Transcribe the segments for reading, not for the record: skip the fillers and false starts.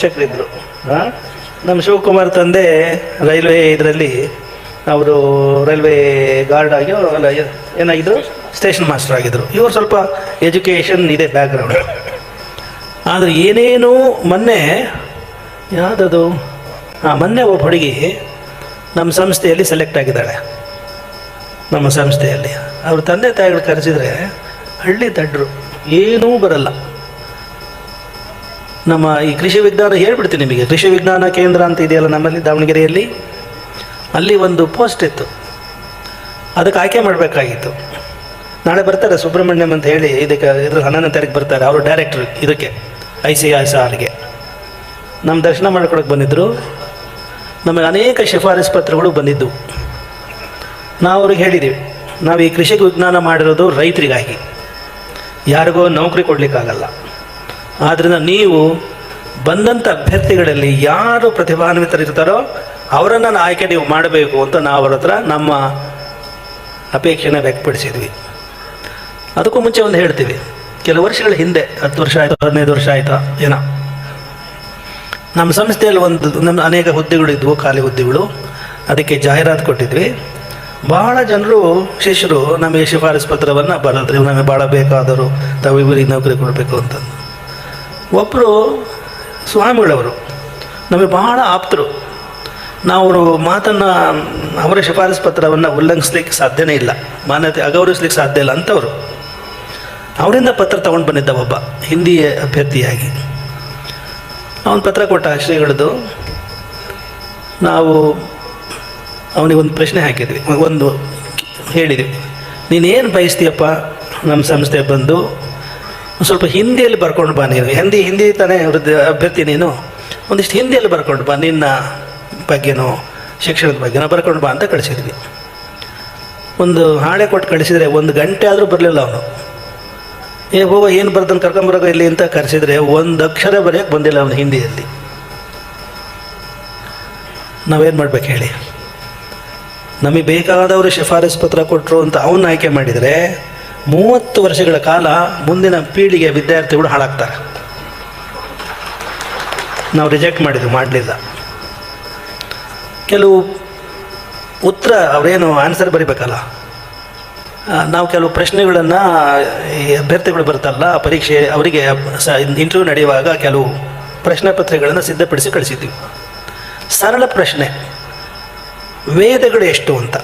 ಶಿಕ್ಷಕರಿದ್ದರು. ನಮ್ಮ ಶಿವಕುಮಾರ್ ತಂದೆ ರೈಲ್ವೆ ಇದರಲ್ಲಿ ಅವರು ರೈಲ್ವೆ ಗಾರ್ಡ್ ಆಗಿ ಏನಾಗಿದ್ದರು, ಸ್ಟೇಷನ್ ಮಾಸ್ಟರ್ ಆಗಿದ್ದರು. ಇವರು ಸ್ವಲ್ಪ ಎಜುಕೇಷನ್ ಇದೆ ಬ್ಯಾಕ್ಗ್ರೌಂಡ್. ಆದರೆ ಏನೇನು ಮೊನ್ನೆ ಯಾವುದದು ಮೊನ್ನೆ ಒಬ್ಬ ಹುಡುಗಿ ನಮ್ಮ ಸಂಸ್ಥೆಯಲ್ಲಿ ಸೆಲೆಕ್ಟ್ ಆಗಿದ್ದಾಳೆ. ನಮ್ಮ ಸಂಸ್ಥೆಯಲ್ಲಿ ಅವ್ರ ತಂದೆ ತಾಯಿಗಳು ಕರೆಸಿದರೆ ಹಳ್ಳಿ ದಡ್ರು, ಏನೂ ಬರಲ್ಲ. ನಮ್ಮ ಈ ಕೃಷಿ ವಿಜ್ಞಾನ ಹೇಳ್ಬಿಡ್ತೀನಿ ನಿಮಗೆ, ಕೃಷಿ ವಿಜ್ಞಾನ ಕೇಂದ್ರ ಅಂತ ಇದೆಯಲ್ಲ ನಮ್ಮಲ್ಲಿ ದಾವಣಗೆರೆಯಲ್ಲಿ, ಅಲ್ಲಿ ಒಂದು ಪೋಸ್ಟ್ ಇತ್ತು. ಅದಕ್ಕೆ ಆಯ್ಕೆ ಮಾಡಬೇಕಾಗಿತ್ತು. ನಾಳೆ ಬರ್ತಾರೆ ಸುಬ್ರಹ್ಮಣ್ಯಂ ಅಂತ ಹೇಳಿ, ಇದಕ್ಕೆ 11ನೇ ತಾರೀಕು ಬರ್ತಾರೆ. ಅವರು ಡೈರೆಕ್ಟ್ರು ಇದಕ್ಕೆ ICISRಗೆ ನಮ್ಮ ದರ್ಶನ ಮಾಡ್ಕೊಳಕ್ಕೆ ಬಂದಿದ್ದರು. ನಮಗೆ ಅನೇಕ ಶಿಫಾರಸು ಪತ್ರಗಳು ಬಂದಿದ್ದು. ನಾವು ಅವ್ರಿಗೆ ಹೇಳಿದ್ದೀವಿ, ನಾವು ಈ ಕೃಷಿ ವಿಜ್ಞಾನ ಮಾಡಿರೋದು ರೈತರಿಗಾಗಿ, ಯಾರಿಗೋ ನೌಕರಿ ಕೊಡಲಿಕ್ಕಾಗಲ್ಲ. ಆದ್ದರಿಂದ ನೀವು ಬಂದಂಥ ಅಭ್ಯರ್ಥಿಗಳಲ್ಲಿ ಯಾರು ಪ್ರತಿಭಾನ್ವಿತರಿರ್ತಾರೋ ಅವರನ್ನು ಆಯ್ಕೆ ನೀವು ಮಾಡಬೇಕು ಅಂತ ನಾವು ಅವ್ರ ಹತ್ರ ನಮ್ಮ ಅಪೇಕ್ಷೆನ ವ್ಯಕ್ತಪಡಿಸಿದ್ವಿ. ಅದಕ್ಕೂ ಮುಂಚೆ ಒಂದು ಹೇಳ್ತೀವಿ, ಕೆಲವು ವರ್ಷಗಳ ಹಿಂದೆ 10 ವರ್ಷ ಆಯಿತು, 15 ವರ್ಷ ಆಯಿತಾ ಏನೋ, ನಮ್ಮ ಸಂಸ್ಥೆಯಲ್ಲಿ ನಮ್ಮ ಅನೇಕ ಹುದ್ದೆಗಳಿದ್ವು, ಖಾಲಿ ಹುದ್ದೆಗಳು. ಅದಕ್ಕೆ ಜಾಹೀರಾತು ಕೊಟ್ಟಿದ್ವಿ. ಭಾಳ ಜನರು ಶಿಷ್ಯರು ನಮಗೆ ಶಿಫಾರಸು ಪತ್ರವನ್ನು ಬರೆದ್ರಿ, ನಮಗೆ ಭಾಳ ಬೇಕಾದರು, ತಾವು ಇವರಿಗೆ ನೌಕರಿ ಕೊಡಬೇಕು ಅಂತಂದು. ಒಬ್ಬರು ಸ್ವಾಮಿಗಳವರು ನಮಗೆ ಭಾಳ ಆಪ್ತರು. ನಾವು ಅವರು ಮಾತನ್ನು, ಅವರ ಶಿಫಾರಸು ಪತ್ರವನ್ನು ಉಲ್ಲಂಘಿಸ್ಲಿಕ್ಕೆ ಸಾಧ್ಯನೇ ಇಲ್ಲ, ಮಾನ್ಯತೆ ಅಗೌರವಿಸ್ಲಿಕ್ಕೆ ಸಾಧ್ಯ ಇಲ್ಲ ಅಂಥವರು. ಅವರಿಂದ ಪತ್ರ ತೊಗೊಂಡು ಬಂದಿದ್ದ ಒಬ್ಬ ಹಿಂದಿ ಅಭ್ಯರ್ಥಿಯಾಗಿ. ಅವನು ಪತ್ರ ಕೊಟ್ಟ ಶ್ರೀಗಳದ್ದು. ನಾವು ಅವನಿಗೊಂದು ಪ್ರಶ್ನೆ ಹಾಕಿದ್ವಿ, ಒಂದು ಹೇಳಿದ್ವಿ, ನೀನೇನು ಬಯಸ್ತೀಯಪ್ಪ ನಮ್ಮ ಸಂಸ್ಥೆ ಬಂದು ಸ್ವಲ್ಪ ಹಿಂದಿಯಲ್ಲಿ ಬರ್ಕೊಂಡು ಬಾ, ನೀನು ಹಿಂದಿ ತಾನೇ ಅಭ್ಯರ್ಥಿ, ನೀನು ಒಂದಿಷ್ಟು ಹಿಂದಿಯಲ್ಲಿ ಬರ್ಕೊಂಡು ಬಾ, ನಿನ್ನ ಬಗ್ಗೆನೋ ಶಿಕ್ಷಣದ ಬಗ್ಗೆನೋ ಬರ್ಕೊಂಡು ಬಾ ಅಂತ ಕಳಿಸಿದ್ವಿ. ಒಂದು ಹಾಳೆ ಕೊಟ್ಟು ಕಳಿಸಿದರೆ 1 ಗಂಟೆ ಆದರೂ ಬರಲಿಲ್ಲ ಅವನು. ಹೋಗ ಏನು ಬರ್ದನ್ನು ಕರ್ಕೊಂಬರೋಗ ಇಲ್ಲಿ ಅಂತ ಕರೆಸಿದರೆ 1 ಅಕ್ಷರ ಬರೆಯೋಕ್ಕೆ ಬಂದಿಲ್ಲ ಅವನು ಹಿಂದಿಯಲ್ಲಿ. ನಾವೇನು ಮಾಡ್ಬೇಕು ಹೇಳಿ? ನಮಗೆ ಬೇಕಾದವರು ಶಿಫಾರಸು ಪತ್ರ ಕೊಟ್ಟರು ಅಂತ ಅವನ್ನ ಆಯ್ಕೆ ಮಾಡಿದರೆ 30 ವರ್ಷಗಳ ಕಾಲ ಮುಂದಿನ ಪೀಳಿಗೆ ವಿದ್ಯಾರ್ಥಿಗಳು ಹಾಳಾಗ್ತಾರೆ. ನಾವು ರಿಜೆಕ್ಟ್ ಮಾಡಿದ್ವಿ, ಮಾಡಲಿಲ್ಲ. ಕೆಲವು ಉತ್ತರ ಅವರೇನು ಆನ್ಸರ್ ಬರಿಬೇಕಲ್ಲ, ನಾವು ಕೆಲವು ಪ್ರಶ್ನೆಗಳನ್ನು ಈ ಅಭ್ಯರ್ಥಿಗಳು ಬರ್ತಾರಲ್ಲ ಪರೀಕ್ಷೆ, ಅವರಿಗೆ ಇಂಟರ್ವ್ಯೂ ನಡೆಯುವಾಗ ಕೆಲವು ಪ್ರಶ್ನೆ ಪತ್ರಿಕೆಗಳನ್ನು ಸಿದ್ಧಪಡಿಸಿ ಕಳಿಸಿದ್ವಿ. ಸರಳ ಪ್ರಶ್ನೆ, ವೇದಗಳು ಎಷ್ಟು ಅಂತ.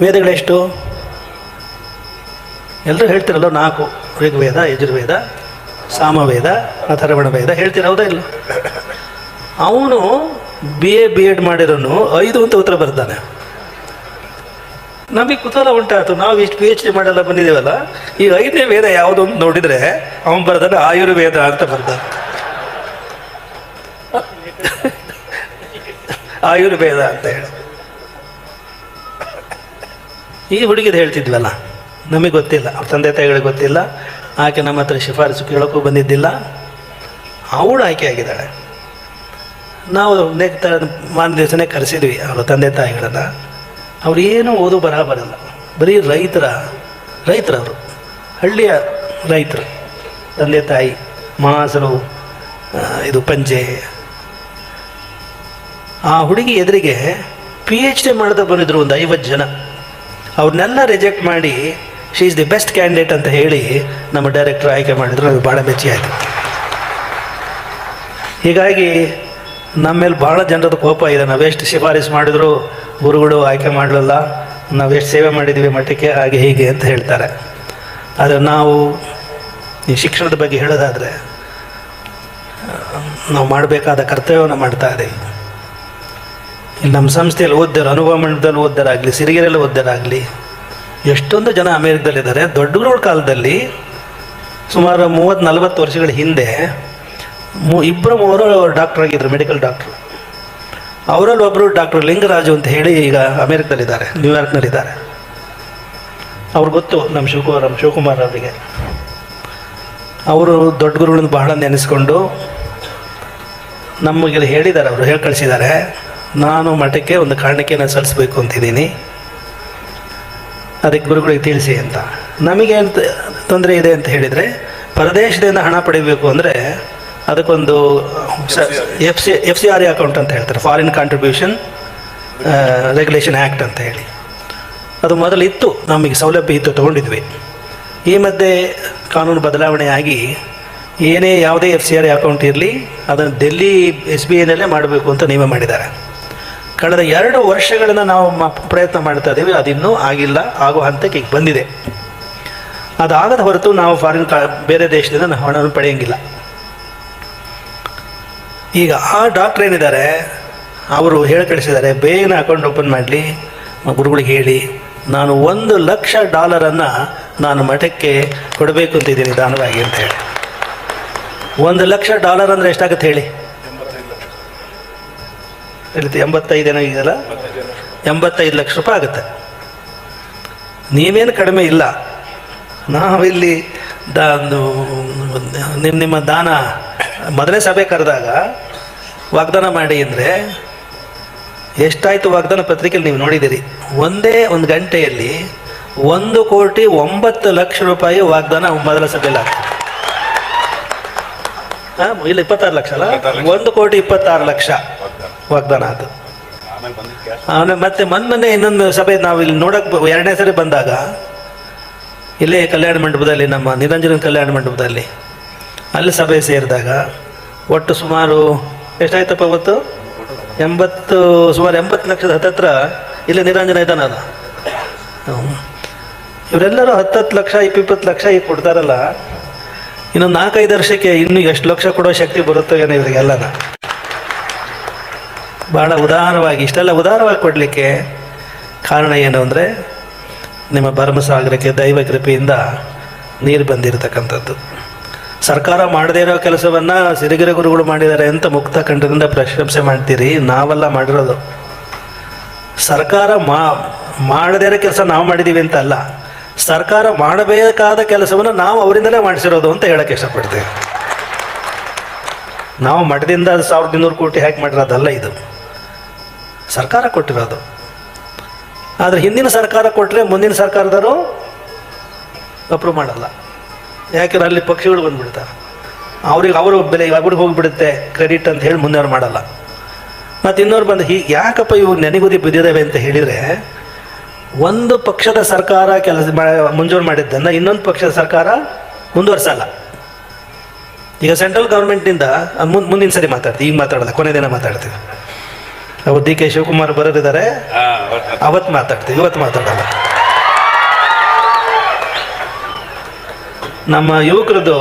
ವೇದಗಳೆಷ್ಟು ಎಲ್ಲರೂ ಹೇಳ್ತಿರಲ್ಲ, 4: ಋಗ್ವೇದ, ಯಜುರ್ವೇದ, ಸಾಮವೇದ, ಅಥರ್ವಣ ವೇದ ಹೇಳ್ತೀರ, ಹೌದಾ ಇಲ್ಲ? ಅವನು BA-BEd ಮಾಡಿರೋನು 5 ಅಂತ ಉತ್ತರ ಬರ್ತಾನೆ. ನಮಗೆ ಕುತೂಹಲ ಉಂಟಾಯ್ತು, ನಾವು ಇಷ್ಟು PhD ಮಾಡೆಲ್ಲ ಬಂದಿದ್ದೇವಲ್ಲ, ಈಗ 5ನೇ ವೇದ ಯಾವುದು ಅಂತ ನೋಡಿದರೆ ಅವನು ಬರ್ತಾನೆ ಆಯುರ್ವೇದ ಅಂತ ಬರ್ತಾನೆ. ಆಯುರ್ವೇದ ಅಂತ ಹೇಳಿ ಈ ಹುಡುಗಿದು ಹೇಳ್ತಿದ್ವಲ್ಲ, ನಮಗೆ ಗೊತ್ತಿಲ್ಲ, ಅವ್ರ ತಂದೆ ತಾಯಿಗಳಿಗೆ ಗೊತ್ತಿಲ್ಲ, ಆಕೆ ನಮ್ಮ ಹತ್ರ ಶಿಫಾರಸು ಕೇಳೋಕ್ಕೂ ಬಂದಿದ್ದಿಲ್ಲ. ಅವಳು ಆಯ್ಕೆ ಆಗಿದ್ದಾಳೆ. ನಾವು ಮಾರನೇ ದಿವಸನೇ ಕರೆಸಿದ್ವಿ ಅವರ ತಂದೆ ತಾಯಿಗಳನ್ನು. ಅವ್ರು ಏನೂ ಓದು ಬರಲ್ಲ, ಬರೀ ರೈತರವರು, ಹಳ್ಳಿಯ ರೈತರು, ತಂದೆ ತಾಯಿ ಮಾಸರು, ಇದು ಪಂಚೆ. ಆ ಹುಡುಗಿ ಎದುರಿಗೆ PhD ಮಾಡ್ತಾ ಬಂದಿದ್ರು ಒಂದು 50 ಜನ. ಅವ್ರನ್ನೆಲ್ಲ ರಿಜೆಕ್ಟ್ ಮಾಡಿ she is the best candidate ಅಂತ ಹೇಳಿ ನಮ್ಮ ಡೈರೆಕ್ಟರ್ ಆಯ್ಕೆ ಮಾಡಿದ್ರು. ನಮಗೆ ಭಾಳ ಮೆಚ್ಚಿ ಆಯಿತು. ಹೀಗಾಗಿ ನಮ್ಮ ಮೇಲೆ ಭಾಳ ಜನರದ್ದು ಕೋಪ ಇದೆ. ನಾವೆಷ್ಟು ಶಿಫಾರಸು ಮಾಡಿದ್ರು ಗುರುಗಳು ಆಯ್ಕೆ ಮಾಡಲಿಲ್ಲ, ನಾವೆಷ್ಟು ಸೇವೆ ಮಾಡಿದ್ದೀವಿ ಮಠಕ್ಕೆ, ಹಾಗೆ ಹೀಗೆ ಅಂತ ಹೇಳ್ತಾರೆ. ಆದರೆ ನಾವು ಈ ಶಿಕ್ಷಣದ ಬಗ್ಗೆ ಹೇಳೋದಾದರೆ ನಾವು ಮಾಡಬೇಕಾದ ಕರ್ತವ್ಯವನ್ನು ಮಾಡ್ತಾ ಇದ್ದೀವಿ. ಇಲ್ಲಿ ನಮ್ಮ ಸಂಸ್ಥೆಯಲ್ಲಿ ಓದ್ದರು, ಅನುಭವ ಮಂಡಲದಲ್ಲಿ ಓದ್ದರಾಗಲಿ, ಸಿರಿಗೆರೆಯಲ್ಲಿ ಓದ್ದರಾಗಲಿ, ಎಷ್ಟೊಂದು ಜನ ಅಮೇರಿಕದಲ್ಲಿದ್ದಾರೆ. ದೊಡ್ಡಗಳ ಕಾಲದಲ್ಲಿ ಸುಮಾರು 30-40 ವರ್ಷಗಳ ಹಿಂದೆ 2-3 ಡಾಕ್ಟರ್ ಆಗಿದ್ದರು, ಮೆಡಿಕಲ್ ಡಾಕ್ಟ್ರು. ಅವರಲ್ಲಿ ಒಬ್ಬರು ಡಾಕ್ಟರ್ ಲಿಂಗರಾಜು ಅಂತ ಹೇಳಿ ಈಗ ಅಮೇರಿಕದಲ್ಲಿದ್ದಾರೆ, ನ್ಯೂಯಾರ್ಕ್ನಲ್ಲಿದ್ದಾರೆ. ಅವ್ರು ಗೊತ್ತು ನಮ್ಮ ಶಿವಕುಮಾರ್ ಅವರಿಗೆ. ಅವರು ದೊಡ್ಡ ಗುರುಗಳನ್ನು ಬಹಳ ನೆನೆಸ್ಕೊಂಡು ನಮಗೆ ಹೇಳಿದ್ದಾರೆ, ಅವರು ಹೇಳಿ ಕಳಿಸಿದ್ದಾರೆ, ನಾನು ಮಠಕ್ಕೆ ಒಂದು ಕಾರಣಕ್ಕೆನ ಸಲ್ಲಿಸಬೇಕು ಅಂತಿದ್ದೀನಿ, ಅದಕ್ಕೆ ಗುರುಗಳಿಗೆ ತಿಳಿಸಿ ಅಂತ. ನಮಗೇನು ತೊಂದರೆ ಇದೆ ಅಂತ ಹೇಳಿದರೆ, ಪರದೇಶದಿಂದ ಹಣ ಪಡಿಬೇಕು ಅಂದರೆ ಅದಕ್ಕೊಂದು F C R A account ಅಂತ ಹೇಳ್ತಾರೆ, ಫಾರಿನ್ ಕಾಂಟ್ರಿಬ್ಯೂಷನ್ ರೆಗ್ಯುಲೇಷನ್ ಆ್ಯಕ್ಟ್ ಅಂತ ಹೇಳಿ. ಅದು ಮೊದಲು ಇತ್ತು, ನಮಗೆ ಸೌಲಭ್ಯ ಇತ್ತು, ತೊಗೊಂಡಿದ್ವಿ. ಈ ಮಧ್ಯೆ ಕಾನೂನು ಬದಲಾವಣೆಯಾಗಿ ಏನೇ ಯಾವುದೇ F C R A account ಇರಲಿ ಅದನ್ನು ಡೆಲ್ಲಿ SBIನಲ್ಲೇ ಮಾಡಬೇಕು ಅಂತ ನಿಯಮ ಮಾಡಿದ್ದಾರೆ. ಕಳೆದ 2 ವರ್ಷಗಳಿಂದ ನಾವು ಪ್ರಯತ್ನ ಮಾಡ್ತಾ ಇದ್ದೀವಿ, ಅದಿನ್ನೂ ಆಗಿಲ್ಲ, ಆಗೋ ಹಂತಕ್ಕೆ ಈಗ ಬಂದಿದೆ. ಅದಾಗದ ಹೊರತು ನಾವು ಬೇರೆ ದೇಶದಿಂದ ಹಣವನ್ನು ಪಡೆಯೋಂಗಿಲ್ಲ. ಈಗ ಆ ಡಾಕ್ಟ್ರ್ ಏನಿದ್ದಾರೆ ಅವರು ಹೇಳಿ ಕಳಿಸಿದ್ದಾರೆ, ಬೇಗನೆ ಅಕೌಂಟ್ ಓಪನ್ ಮಾಡಲಿ, ಗುರುಗಳಿಗೆ ಹೇಳಿ ನಾನು $1,00,000 ನಾನು ಮಠಕ್ಕೆ ಕೊಡಬೇಕು ಅಂತಿದ್ದೀನಿ ದಾನವಾಗಿ ಅಂತ ಹೇಳಿ. $1,00,000 ಅಂದರೆ ಎಷ್ಟಾಗುತ್ತೆ ಹೇಳಿ? 85 ಏನೋ ಇದೆಯಲ್ಲ, 85 ಲಕ್ಷ ರೂಪಾಯಿ ಆಗುತ್ತೆ. ನೀವೇನು ಕಡಿಮೆ ಇಲ್ಲ. ನಾವಿಲ್ಲಿ ನಿಮ್ಮ ದಾನ ಮೊದಲೇ ಸಭೆ ಕರೆದಾಗ ವಾಗ್ದಾನ ಮಾಡಿ ಅಂದರೆ ಎಷ್ಟಾಯಿತು ವಾಗ್ದಾನ ಪತ್ರಿಕೆಯಲ್ಲಿ ನೀವು ನೋಡಿದ್ದೀರಿ. ಒಂದೇ 1 ಗಂಟೆಯಲ್ಲಿ 1,09,00,000 ರೂಪಾಯಿ ವಾಗ್ದಾನ ಮೊದಲ ಸಭೆಯಲ್ಲಿ ಆಗ್ತದೆ. ಇಲ್ಲ 26 ಲಕ್ಷ ಅಲ್ಲ, 1,26,00,000 ವಾಗ್ದಾನ ಅದು. ಆಮೇಲೆ ಮತ್ತೆ ಮೊನ್ನೆ ಇನ್ನೊಂದು ಸಭೆ ನಾವು ಇಲ್ಲಿ ನೋಡಕ್ಕೆ 2ನೇ ಸರಿ ಬಂದಾಗ ಇಲ್ಲೇ ಕಲ್ಯಾಣ ಮಂಟಪದಲ್ಲಿ, ನಮ್ಮ ನಿರಂಜನ ಕಲ್ಯಾಣ ಮಂಟಪದಲ್ಲಿ ಅಲ್ಲಿ ಸಭೆ ಸೇರಿದಾಗ ಒಟ್ಟು ಸುಮಾರು ಎಷ್ಟಾಯ್ತಪ್ಪ ಅವತ್ತು? ಸುಮಾರು 80 ಲಕ್ಷದ ಹತ್ತತ್ರ ಇಲ್ಲಿ ನಿರಂಜನ ಇದ್ದಾನಲ್ಲ, ಇವರೆಲ್ಲರೂ 10 ಲಕ್ಷ 20 ಲಕ್ಷ ಈಗ ಕೊಡ್ತಾರಲ್ಲ. ಇನ್ನೊಂದು 4-5 ವರ್ಷಕ್ಕೆ ಇನ್ನೂ ಎಷ್ಟು ಲಕ್ಷ ಕೊಡೋ ಶಕ್ತಿ ಬರುತ್ತೋ ಏನೋ ಇವರಿಗೆಲ್ಲನ. ಭಾಳ ಉದಾರವಾಗಿ, ಇಷ್ಟೆಲ್ಲ ಉದಾರವಾಗಿ ಕೊಡಲಿಕ್ಕೆ ಕಾರಣ ಏನು ಅಂದರೆ ನಿಮ್ಮ ಭರಮಸಾಗರಕ್ಕೆ ದೈವ ಕೃಪೆಯಿಂದ ನೀರು ಬಂದಿರತಕ್ಕಂಥದ್ದು. ಸರ್ಕಾರ ಮಾಡದೇ ಇರೋ ಕೆಲಸವನ್ನು ಸಿರಿಗೆರೆ ಗುರುಗಳು ಮಾಡಿದ್ದಾರೆ ಅಂತ ಮುಕ್ತ ಕಂಠದಿಂದ ಪ್ರಶಂಸೆ ಮಾಡ್ತೀರಿ. ನಾವೆಲ್ಲ ಮಾಡಿರೋದು ಸರ್ಕಾರ ಮಾಡದೇ ಇರೋ ಕೆಲಸ ನಾವು ಮಾಡಿದ್ದೀವಿ ಅಂತ ಅಲ್ಲ, ಸರ್ಕಾರ ಮಾಡಬೇಕಾದ ಕೆಲಸವನ್ನು ನಾವು ಅವರಿಂದಲೇ ಮಾಡಿಸಿರೋದು ಅಂತ ಹೇಳೋಕ್ಕೆ ಇಷ್ಟಪಡ್ತೀವಿ. ನಾವು ಮಠದಿಂದ 1,200 ಕೋಟಿ ಹಾಕಿ ಮಾಡಿರೋದಲ್ಲ, ಇದು ಸರ್ಕಾರ ಕೊಟ್ಟಿರೋದು. ಆದರೆ ಹಿಂದಿನ ಸರ್ಕಾರ ಕೊಟ್ಟರೆ ಮುಂದಿನ ಸರ್ಕಾರದವರು ಅಪ್ರೂವ್ ಮಾಡಲ್ಲ. ಯಾಕೆಂದ್ರೆ ಅಲ್ಲಿ ಪಕ್ಷಿಗಳು ಬಂದುಬಿಡ್ತಾರೆ, ಅವರು ಬೆಲೆ ಅವ್ರಿಗೆ ಹೋಗಿಬಿಡುತ್ತೆ ಕ್ರೆಡಿಟ್ ಅಂತ ಹೇಳಿ ಮುಂದೆ ಅವ್ರು ಮಾಡಲ್ಲ. ಮತ್ತು ಇನ್ನೊರು ಬಂದು ಯಾಕಪ್ಪ ಇವು ನೆನೆಗುದಿ ಬಿದ್ದಿದ್ದಾವೆ ಅಂತ ಹೇಳಿದರೆ, ಒಂದು ಪಕ್ಷದ ಸರ್ಕಾರ ಮುಂಜೂರು ಮಾಡಿದ್ದನ್ನು ಇನ್ನೊಂದು ಪಕ್ಷದ ಸರ್ಕಾರ ಮುಂದುವರ್ಸಲ್ಲ. ಈಗ ಸೆಂಟ್ರಲ್ ಗೌರ್ಮೆಂಟ್ನಿಂದ ಮುಂದಿನ ಸರಿ ಮಾತಾಡ್ತೀವಿ, ಈಗ ಮಾತಾಡಲ್ಲ, ಕೊನೆ ದಿನ ಮಾತಾಡ್ತೀವಿ. ಅವತ್ತು DK ಶಿವಕುಮಾರ್ ಬರೋರಿದ್ದಾರೆ, ಅವತ್ತು ಮಾತಾಡ್ತೀವಿ, ಇವತ್ತು ಮಾತಾಡಲ್ಲ. ನಮ್ಮ ಯುವಕರದ್ದು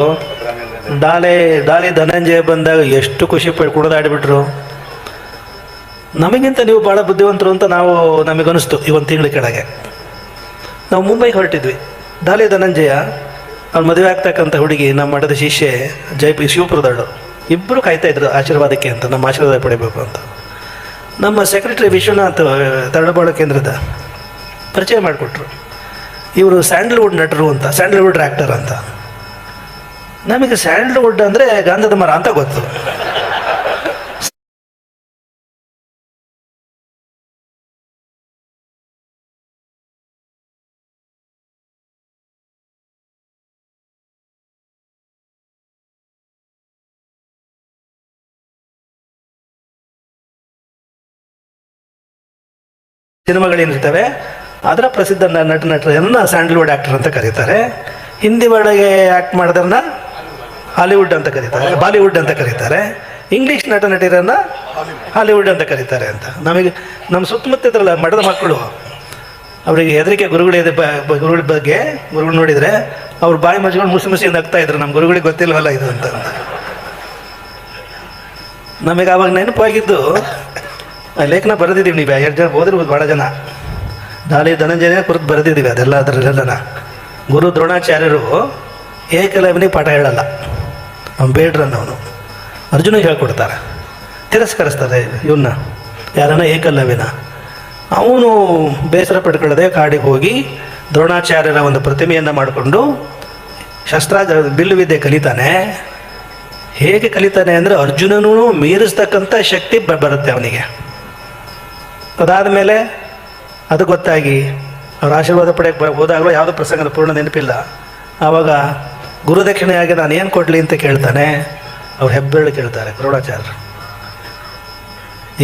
ಡಾಲಿ ಧನಂಜಯ ಬಂದಾಗ ಎಷ್ಟು ಖುಷಿ ಕುಣಿದಾಡಿಬಿಟ್ರು. ನಮಗಿಂತ ನೀವು ಭಾಳ ಬುದ್ಧಿವಂತರು ಅಂತ ನಮಗನಿಸ್ತು. ಈ 1 ತಿಂಗಳ ಕೆಳಗೆ ನಾವು ಮುಂಬೈಗೆ ಹೊರಟಿದ್ವಿ. ಡಾಲಿ ಧನಂಜಯ ಅವ್ರು ಮದುವೆ ಆಗ್ತಕ್ಕಂಥ ಹುಡುಗಿ ನಮ್ಮ ಮಠದ ಶಿಷ್ಯೆ ಶಿವಪುರದಳು, ಇಬ್ಬರು ಕಾಯ್ತಾಯಿದ್ರು ಆಶೀರ್ವಾದಕ್ಕೆ ಅಂತ, ನಮ್ಮ ಆಶೀರ್ವಾದ ಪಡಿಬೇಕು ಅಂತ. ನಮ್ಮ ಸೆಕ್ರೆಟರಿ ವಿಶ್ವನಾಥ್ ತರಳಬಾಳು ಕೇಂದ್ರದ ಪರಿಚಯ ಮಾಡಿಕೊಟ್ರು. ಇವರು ಸ್ಯಾಂಡಲ್ವುಡ್ ನಟರು ಅಂತ, ಸ್ಯಾಂಡಲ್ವುಡ್ ಆ್ಯಕ್ಟರ್ ಅಂತ. ನಮಗೆ ಸ್ಯಾಂಡಲ್ವುಡ್ ಅಂದರೆ ಗಂಧದ ಮರ ಅಂತ ಗೊತ್ತು. ಸಿನಿಮಾಗಳೇನಿರ್ತವೆ ಅದರ ಪ್ರಸಿದ್ಧ ನಟರನ್ನ ಸ್ಯಾಂಡಲ್ವುಡ್ ಆ್ಯಕ್ಟರ್ ಅಂತ ಕರೀತಾರೆ. ಹಿಂದಿ ಒಳಗೆ ಆ್ಯಕ್ಟ್ ಮಾಡಿದ್ರನ್ನ ಹಾಲಿವುಡ್ ಅಂತ ಕರೀತಾರೆ, ಬಾಲಿವುಡ್ ಅಂತ ಕರೀತಾರೆ. ಇಂಗ್ಲೀಷ್ ನಟಿಯರನ್ನು ಹಾಲಿವುಡ್ ಅಂತ ಕರೀತಾರೆ ಅಂತ. ನಮ್ಮ ಸುತ್ತಮುತ್ತ ಇದ್ರಲ್ಲ ಮಠದ ಮಕ್ಕಳು, ಅವರಿಗೆ ಹೆದರಿಕೆ ಗುರುಗಳ ಬಗ್ಗೆ ಗುರುಗಳು ನೋಡಿದರೆ ಅವ್ರು ಬಾಯಿ ಮಜ್ಕೊಂಡು ಮುಸಿ ನಗ್ತಾ ಇದ್ರು, ನಮ್ಮ ಗುರುಗಳಿಗೆ ಗೊತ್ತಿಲ್ವಲ್ಲ ಇದು ಅಂತ. ನಮಗೆ ಆವಾಗ ನೆನಪಾಗಿದ್ದು ಲೇಖನ ಬರೆದಿದ್ದೀವಿ, ನೀವು 2 ಜನ ಓದಿರ್ಬೋದು, ಭಾಳ ಜನ. ಡಾಲಿ ಧನಂಜಯ ಕುರಿತು ಬರೆದಿದ್ದೀವಿ ಅದೆಲ್ಲ. ಅದರಲ್ಲೆಲ್ಲ ಗುರು ದ್ರೋಣಾಚಾರ್ಯರು ಏಕಲವ್ಯನಿಗೆ ಪಾಠ ಹೇಳಲ್ಲ, ಅವ್ನು ಬೇಡ್ರನ್ನವನು ಅರ್ಜುನಿಗೆ ಹೇಳ್ಕೊಡ್ತಾರೆ, ತಿರಸ್ಕರಿಸ್ತಾರೆ ಇವನ್ನ, ಯಾರನ್ನ ಏಕಲವ್ಯನ. ಅವನು ಬೇಸರ ಪಡ್ಕೊಳ್ಳದೆ ಕಾಡಿಗೆ ಹೋಗಿ ದ್ರೋಣಾಚಾರ್ಯರ ಒಂದು ಪ್ರತಿಮೆಯನ್ನು ಮಾಡಿಕೊಂಡು ಬಿಲ್ಲು ವಿದ್ಯೆ ಕಲಿತಾನೆ. ಹೇಗೆ ಕಲಿತಾನೆ ಅಂದರೆ ಅರ್ಜುನನೂ ಮೀರಿಸ್ತಕ್ಕಂಥ ಶಕ್ತಿ ಬರುತ್ತೆ ಅವನಿಗೆ. ಅದಾದ ಮೇಲೆ ಅದು ಗೊತ್ತಾಗಿ ಅವ್ರ ಆಶೀರ್ವಾದ ಪಡೆಯಕ್ಕೆ ಹೋದಾಗಲೂ ಯಾವುದೋ ಪ್ರಸಂಗದ ಪೂರ್ಣ ನೆನಪಿಲ್ಲ. ಆವಾಗ ಗುರುದಕ್ಷಿಣೆಯಾಗಿ ನಾನು ಏನು ಕೊಡಲಿ ಅಂತ ಕೇಳ್ತಾನೆ. ಅವ್ರು ಹೆಬ್ಬೆರಳು ಕೇಳ್ತಾರೆ ಗರುಡಾಚಾರ್ಯರು.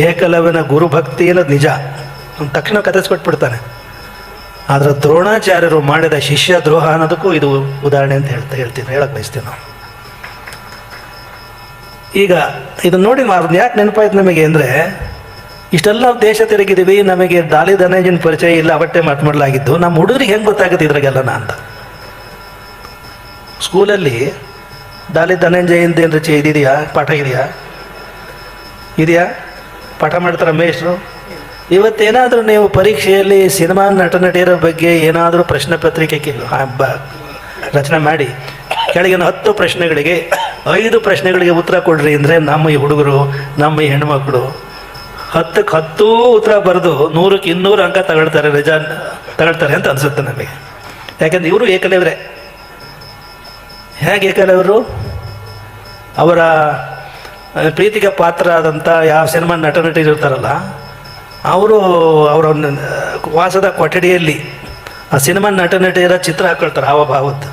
ಏಕಲವ್ಯನ ಗುರುಭಕ್ತಿಯಲ್ಲಿ ನಿಜ ಅವ್ನು ತಕ್ಷಣ ಕಥಿಸ್ಕೊಟ್ಬಿಡ್ತಾನೆ. ಆದರೆ ದ್ರೋಣಾಚಾರ್ಯರು ಮಾಡಿದ ಶಿಷ್ಯ ದ್ರೋಹ ಅನ್ನೋದಕ್ಕೂ ಇದು ಉದಾಹರಣೆ ಅಂತ ಹೇಳಕ್ ಬಯಸ್ತೀವಿ ನಾವು. ಈಗ ಇದನ್ನ ನೋಡಿ ಅವ್ರನ್ನ ಯಾಕೆ ನೆನಪಾಯ್ತು ನಮಗೆ ಅಂದರೆ, ಇಷ್ಟೆಲ್ಲ ದೇಶ ತಿರುಗಿದ್ದೀವಿ, ನಮಗೆ ಡಾಲಿ ಧನಂಜಯನ ಪರಿಚಯ ಇಲ್ಲ, ಅವಟ್ಟೆ ಮಾತನಾಡಲಾಗಿದ್ದು. ನಮ್ಮ ಹುಡುಗರಿಗೆ ಹೆಂಗೆ ಗೊತ್ತಾಗುತ್ತೆ ಇದ್ರಾಗೆಲ್ಲನ ಅಂತ. ಸ್ಕೂಲಲ್ಲಿ ಡಾಲಿ ಧನಂಜಯಂತಿ ಏನು ಇದೆಯಾ, ಪಾಠ ಇದೆಯಾ ಪಾಠ ಮಾಡ್ತಾರೆ ಮೇಷ್ಟ್ರು. ಇವತ್ತೇನಾದರೂ ನೀವು ಪರೀಕ್ಷೆಯಲ್ಲಿ ಸಿನಿಮಾ ನಟಿಯರ ಬಗ್ಗೆ ಏನಾದರೂ ಪ್ರಶ್ನೆ ಪತ್ರಿಕೆ ರಚನೆ ಮಾಡಿ ಕೆಳಗಿನ 10 ಪ್ರಶ್ನೆಗಳಿಗೆ 5 ಪ್ರಶ್ನೆಗಳಿಗೆ ಉತ್ತರ ಕೊಡ್ರಿ ಅಂದರೆ ನಮ್ಮ ಈ ಹುಡುಗರು, ನಮ್ಮ ಈ ಹೆಣ್ಮಕ್ಳು 10ಕ್ಕೆ 10 ಉತ್ತರ ಬರೆದು 100ಕ್ಕೆ 200 ಅಂಕ ತಗೊಳ್ತಾರೆ ಅಂತ ಅನಿಸುತ್ತೆ ನಮಗೆ. ಯಾಕೆಂದ್ರೆ ಇವರು ಏಕಲವ್ಯರೇ. ಹೇಗೆ ಏಕಲವ್ಯರು? ಅವರ ಪ್ರೀತಿಗೆ ಪಾತ್ರ ಆದಂಥ ಯಾವ ಸಿನಿಮಾ ನಟಿಯರು ಇರ್ತಾರಲ್ಲ, ಅವರು ಅವರ ವಾಸದ ಕೊಠಡಿಯಲ್ಲಿ ಆ ಸಿನಿಮಾ ನಟಿಯರ ಚಿತ್ರ ಹಾಕೊಳ್ತಾರೆ ಹಾವಭಾವದ್ದು.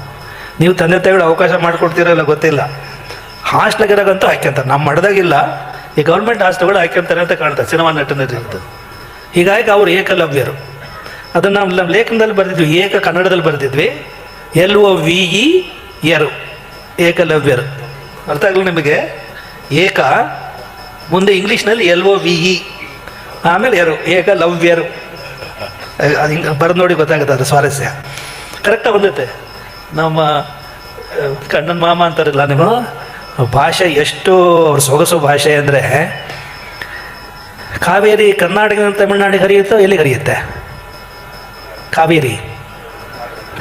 ನೀವು ತಂದೆ ತಾಯಿಗಳು ಅವಕಾಶ ಮಾಡಿಕೊಡ್ತೀರಲ್ಲ ಗೊತ್ತಿಲ್ಲ. ಹಾಸ್ಟೆಲ್ಗಿರಾಗಂತೂ ಹಾಕ್ಯಂತಾರೆ, ನಮ್ಮ ಮಠದಾಗಿಲ್ಲ, ಈ ಗೌರ್ಮೆಂಟ್ ಹಾಸ್ಟೆಲ್ಗಳು ಹಾಕ್ಯಂತಾರೆ ಅಂತ ಕಾಣ್ತಾರೆ ಸಿನಿಮಾ ನಟನರಿದ್ದು. ಹೀಗಾಗಿ ಅವರು ಏಕಲವ್ಯರು. ಅದನ್ನು ನಮ್ಮ ಲೇಖನದಲ್ಲಿ ಬರೆದಿದ್ವಿ, ಕನ್ನಡದಲ್ಲಿ ಬರೆದಿದ್ವಿ. LOVE ಯರು, ಏಕಲವ್ಯರು. ಅರ್ಥ ಆಗಲ್ಲ ನಿಮಗೆ? ಏಕ ಮುಂದೆ ಇಂಗ್ಲೀಷ್ನಲ್ಲಿ LOVE, ಆಮೇಲೆ ಯರು, ಏಕಲವ್ಯರು. ಅದು ಹಿಂಗೆ ಬರೆದು ನೋಡಿ ಗೊತ್ತಾಗುತ್ತೆ ಅದು ಸ್ವಾರಸ್ಯ. ಕರೆಕ್ಟಾಗಿ ಬಂದೈತೆ. ನಮ್ಮ ಕಣ್ಣನ ಮಾಮ ಅಂತಾರಲ್ಲ, ನೀವು ಭಾಷೆ ಎಷ್ಟು ಅವ್ರ ಸೊಗಸು ಭಾಷೆ ಅಂದರೆ, ಕಾವೇರಿ ಕರ್ನಾಟಕದಿಂದ ತಮಿಳ್ನಾಡಿಗೆ ಹರಿಯುತ್ತೋ ಎಲ್ಲಿಗೆ ಹರಿಯುತ್ತೆ? ಕಾವೇರಿ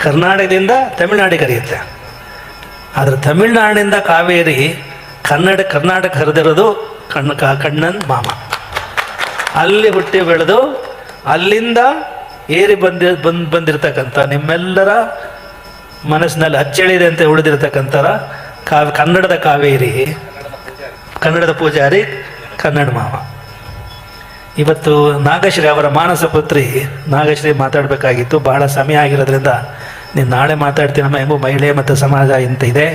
ಕರ್ನಾಟಕದಿಂದ ತಮಿಳ್ನಾಡಿಗೆ ಹರಿಯುತ್ತೆ. ಆದರೆ ತಮಿಳ್ನಾಡಿನಿಂದ ಕಾವೇರಿ ಕರ್ನಾಟಕ ಹರಿದಿರೋದು ಕಣ್ಣನ್ ಮಾಮ. ಅಲ್ಲಿ ಹುಟ್ಟಿ ಬೆಳೆದು ಅಲ್ಲಿಂದ ಏರಿ ಬಂದಿರತಕ್ಕಂಥ ನಿಮ್ಮೆಲ್ಲರ ಮನಸ್ಸಿನಲ್ಲಿ ಅಚ್ಚಳಿದೆ ಅಂತ ಉಳಿದಿರ್ತಕ್ಕಂಥ ಕನ್ನಡದ ಕಾವೇರಿ, ಕನ್ನಡದ ಪೂಜಾರಿ ಕನ್ನಡ ಮಾವ. ಇವತ್ತು ನಾಗಶ್ರೀ ಅವರ ಮಾನಸ ಪುತ್ರಿ ನಾಗಶ್ರೀ ಮಾತಾಡಬೇಕಾಗಿತ್ತು, ಬಹಳ ಸಮಯ ಆಗಿರೋದ್ರಿಂದ ನೀನು ನಾಳೆ ಮಾತಾಡ್ತೀನಮ್ಮ, ಎಂಬ ಮಹಿಳೆ ಮತ್ತು ಸಮಾಜ ಇಂತ ಇದೆ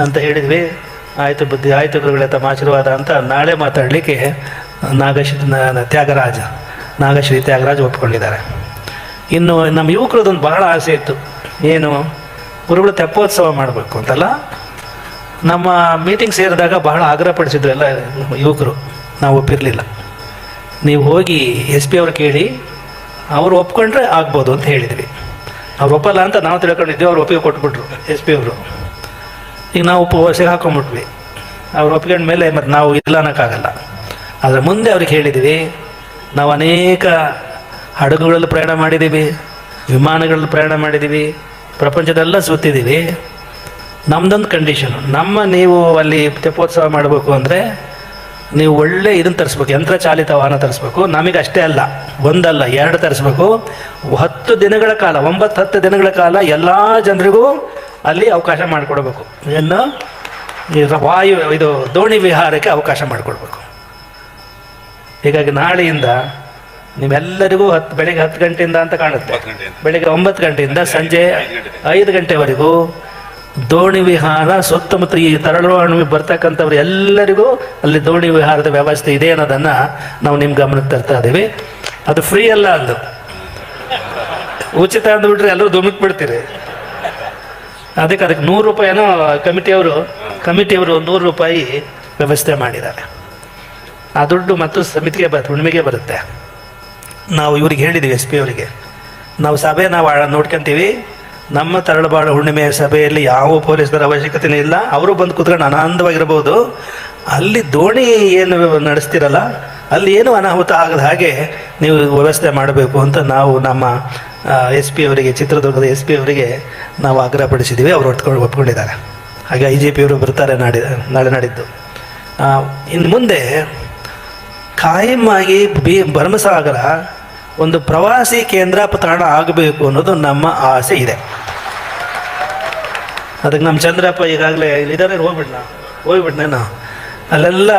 ಅಂತ ಹೇಳಿದ್ವಿ. ಆಯಿತು ಬುದ್ಧಿ, ಆಯಿತು ಗುರುಗಳೇ, ತಮ್ಮ ಆಶೀರ್ವಾದ ಅಂತ ನಾಳೆ ಮಾತಾಡಲಿಕ್ಕೆ ನಾಗಶ್ರೀ ತ್ಯಾಗರಾಜ್ ಒಪ್ಕೊಂಡಿದ್ದಾರೆ. ಇನ್ನು ನಮ್ಮ ಯುವಕರದೊಂದು ಬಹಳ ಆಸೆ ಇತ್ತು, ಏನು ಗುರುಗಳು ತೆಪ್ಪೋತ್ಸವ ಮಾಡಬೇಕು ಅಂತಲ್ಲ. ನಮ್ಮ ಮೀಟಿಂಗ್ ಸೇರಿದಾಗ ಬಹಳ ಆಗ್ರಹಪಡಿಸಿದ್ರು ಎಲ್ಲ ಯುವಕರು, ನಾವು ಒಪ್ಪಿರಲಿಲ್ಲ. ನೀವು ಹೋಗಿ SP ಅವ್ರು ಕೇಳಿ, ಅವರು ಒಪ್ಕೊಂಡ್ರೆ ಆಗ್ಬೋದು ಅಂತ ಹೇಳಿದ್ವಿ. ಅವ್ರು ಒಪ್ಪಲ್ಲ ಅಂತ ನಾವು ತಿಳ್ಕೊಂಡಿದ್ವಿ, ಅವ್ರು ಒಪ್ಪಿಗೆ ಕೊಟ್ಬಿಟ್ರು SP ಅವರು. ಈಗ ನಾವು ಹಾಕೊಂಡ್ಬಿಟ್ವಿ. ಅವ್ರು ಒಪ್ಕೊಂಡ ಮೇಲೆ ಮತ್ತು ನಾವು ಇಲ್ಲ ಅನ್ನೋಕ್ಕಾಗಲ್ಲ. ಆದರೆ ಮುಂದೆ ಅವ್ರಿಗೆ ಹೇಳಿದ್ವಿ, ನಾವು ಅನೇಕ ಹಡಗುಗಳಲ್ಲಿ ಪ್ರಯಾಣ ಮಾಡಿದ್ದೀವಿ, ವಿಮಾನಗಳಲ್ಲಿ ಪ್ರಯಾಣ ಮಾಡಿದ್ದೀವಿ, ಪ್ರಪಂಚದೆಲ್ಲ ಸುತ್ತಿದ್ದೀವಿ. ನಮ್ದೊಂದು ಕಂಡೀಷನು, ನೀವು ಅಲ್ಲಿ ತೆಪ್ಪೋತ್ಸವ ಮಾಡಬೇಕು ಅಂದರೆ ನೀವು ಒಳ್ಳೆ ಇದನ್ನು ತರಿಸ್ಬೇಕು, ಯಂತ್ರ ಚಾಲಿತ ವಾಹನ ತರಿಸ್ಬೇಕು. ನಮಗೆ ಅಷ್ಟೇ ಅಲ್ಲ, ಒಂದಲ್ಲ 2 ತರಿಸ್ಬೇಕು. 10 ದಿನಗಳ ಕಾಲ, 9-10 ದಿನಗಳ ಕಾಲ ಎಲ್ಲ ಜನರಿಗೂ ಅಲ್ಲಿ ಅವಕಾಶ ಮಾಡಿಕೊಡ್ಬೇಕು. ಏನು ಇದು ದೋಣಿ ವಿಹಾರಕ್ಕೆ ಅವಕಾಶ ಮಾಡಿಕೊಡ್ಬೇಕು. ಹೀಗಾಗಿ ನಾಳೆಯಿಂದ ನೀವೆಲ್ಲರಿಗೂ ಬೆಳಿಗ್ಗೆ 10 ಗಂಟೆಯಿಂದ ಅಂತ ಕಾಣುತ್ತೆ, ಬೆಳಿಗ್ಗೆ 9 ಗಂಟೆಯಿಂದ ಸಂಜೆ 5 ಗಂಟೆವರೆಗೂ ದೋಣಿ ವಿಹಾರ ಸುತ್ತಮುತ್ತ ಈ ತರಳುವಾಣಿ ಬರ್ತಕ್ಕಂಥವ್ರು ಎಲ್ಲರಿಗೂ ಅಲ್ಲಿ ದೋಣಿ ವಿಹಾರದ ವ್ಯವಸ್ಥೆ ಇದೆ ಅನ್ನೋದನ್ನು ನಾವು ನಿಮ್ಮ ಗಮನಕ್ಕೆ ತರ್ತಾ ಇದ್ದೀವಿ. ಅದು ಫ್ರೀ ಅಲ್ಲ, ಅದು ಉಚಿತ ಅಂದ್ಬಿಟ್ರೆ ಎಲ್ಲರೂ ಧುಮುಕ್ಬಿಡ್ತೀರಿ. ಅದಕ್ಕೆ 100 ರೂಪಾಯಿನೋ ಕಮಿಟಿಯವರು 100 ರೂಪಾಯಿ ವ್ಯವಸ್ಥೆ ಮಾಡಿದ್ದಾರೆ. ಆ ದುಡ್ಡು ಮತ್ತು ಸಮಿತಿಗೆ ಹುಣ್ಣಿಮೆಗೆ ಬರುತ್ತೆ. ನಾವು ಇವ್ರಿಗೆ ಹೇಳಿದ್ದೀವಿ, SP ಅವರಿಗೆ, ನಾವು ಸಭೆ ನೋಡ್ಕೊಂತೀವಿ. ನಮ್ಮ ತರಳಬಾಳು ಹುಣ್ಣಿಮೆಯ ಸಭೆಯಲ್ಲಿ ಯಾವ ಪೊಲೀಸರ ಅವಶ್ಯಕತೆಯೂ ಇಲ್ಲ, ಅವರು ಬಂದು ಕೂತ್ಕೊಂಡು ಆನಂದವಾಗಿರ್ಬೋದು. ಅಲ್ಲಿ ದೋಣಿ ಏನು ನಡೆಸ್ತಿರಲ್ಲ, ಅಲ್ಲಿ ಏನು ಅನಾಹುತ ಆಗದ ಹಾಗೆ ನೀವು ವ್ಯವಸ್ಥೆ ಮಾಡಬೇಕು ಅಂತ ನಾವು ನಮ್ಮ SP ಅವರಿಗೆ, ಚಿತ್ರದುರ್ಗದ SP ಅವರಿಗೆ ನಾವು ಆಗ್ರಹಪಡಿಸಿದ್ದೀವಿ. ಅವರು ಒಪ್ಕೊಂಡಿದ್ದಾರೆ. ಹಾಗೆ IGP ಅವರು ಬರ್ತಾರೆ ನಾಳೆ ನಾಡಿದ್ದು. ಇನ್ನು ಮುಂದೆ ಕಾಯಂ ಆಗಿ ಭರಮಸಾಗರ ಒಂದು ಪ್ರವಾಸಿ ಕೇಂದ್ರ ತಾಣ ಆಗಬೇಕು ಅನ್ನೋದು ನಮ್ಮ ಆಸೆ ಇದೆ. ಅದಕ್ಕೆ ನಮ್ಮ ಚಂದ್ರಪ್ಪ ಈಗಾಗಲೇ ಇಲ್ಲಿದ್ದಾರೆ, ಹೋಗ್ಬಿಟ್ನೇನು ಅಲ್ಲೆಲ್ಲ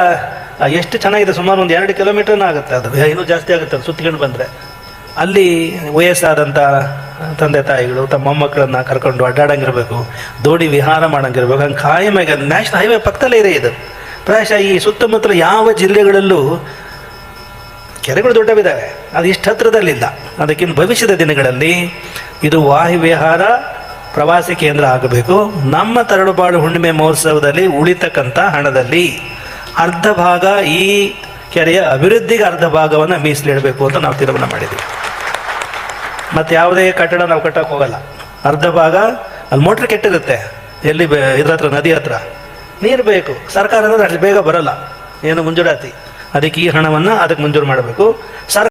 ಎಷ್ಟು ಚೆನ್ನಾಗಿದೆ. ಸುಮಾರು ಒಂದು 2 ಕಿಲೋಮೀಟರ್ನ ಆಗುತ್ತೆ, ಅದು ಇನ್ನೂ ಜಾಸ್ತಿ ಆಗುತ್ತೆ ಅದು ಸುತ್ಕೊಂಡು ಬಂದರೆ. ಅಲ್ಲಿ ವಯಸ್ಸಾದಂಥ ತಂದೆ ತಾಯಿಗಳು ತಮ್ಮ ಮೊಮ್ಮಕ್ಕಳನ್ನ ಕರ್ಕೊಂಡು ಅಡ್ಡಾಡಂಗಿರ್ಬೇಕು, ದೋಡಿ ವಿಹಾರ ಮಾಡಂಗಿರ್ಬೇಕು. ಹಂಗೆ ಕಾಯಮಾಗಿ ನ್ಯಾಷನಲ್ ಹೈವೇ ಪಕ್ಕದಲ್ಲೇ ಇದೆ ಇದು. ಪ್ರಾಯಶಃ ಈ ಸುತ್ತಮುತ್ತಲ ಯಾವ ಜಿಲ್ಲೆಗಳಲ್ಲೂ ಕೆರೆಗಳು ದೊಡ್ಡವಿದ್ದಾವೆ, ಅದು ಇಷ್ಟು ಹತ್ರದಲ್ಲಿಲ್ಲ. ಅದಕ್ಕಿಂತ ಭವಿಷ್ಯದ ದಿನಗಳಲ್ಲಿ ಇದು ವಾಯುವಿಹಾರ ಪ್ರವಾಸಿ ಕೇಂದ್ರ ಆಗಬೇಕು. ನಮ್ಮ ತರಳುಬಾಳು ಹುಣ್ಣಿಮೆ ಮಹೋತ್ಸವದಲ್ಲಿ ಉಳಿತಕ್ಕಂಥ ಹಣದಲ್ಲಿ ಅರ್ಧ ಭಾಗ ಈ ಕೆರೆಯ ಅಭಿವೃದ್ಧಿಗೆ ಅರ್ಧ ಭಾಗವನ್ನು ಮೀಸಲಿಡಬೇಕು ಅಂತ ನಾವು ತೀರ್ಮಾನ ಮಾಡಿದ್ದೀವಿ. ಮತ್ತು ಯಾವುದೇ ಕಟ್ಟಡ ನಾವು ಕಟ್ಟಕ್ಕೆ ಹೋಗಲ್ಲ. ಅರ್ಧ ಭಾಗ ಅಲ್ಲಿ ಮೋಟ್ರ್ ಕೆಟ್ಟಿರುತ್ತೆ, ಎಲ್ಲಿ ಇದ್ರ ಹತ್ರ ನದಿ ಹತ್ರ ನೀರು ಬೇಕು. ಸರ್ಕಾರ ಅಂದ್ರೆ ಅಷ್ಟು ಬೇಗ ಬರಲ್ಲ, ಏನು ಮುಂಜೂರಾತಿ. ಅದಕ್ಕೆ ಈ ಹಣವನ್ನು ಅದಕ್ಕೆ ಮಂಜೂರು ಮಾಡಬೇಕು.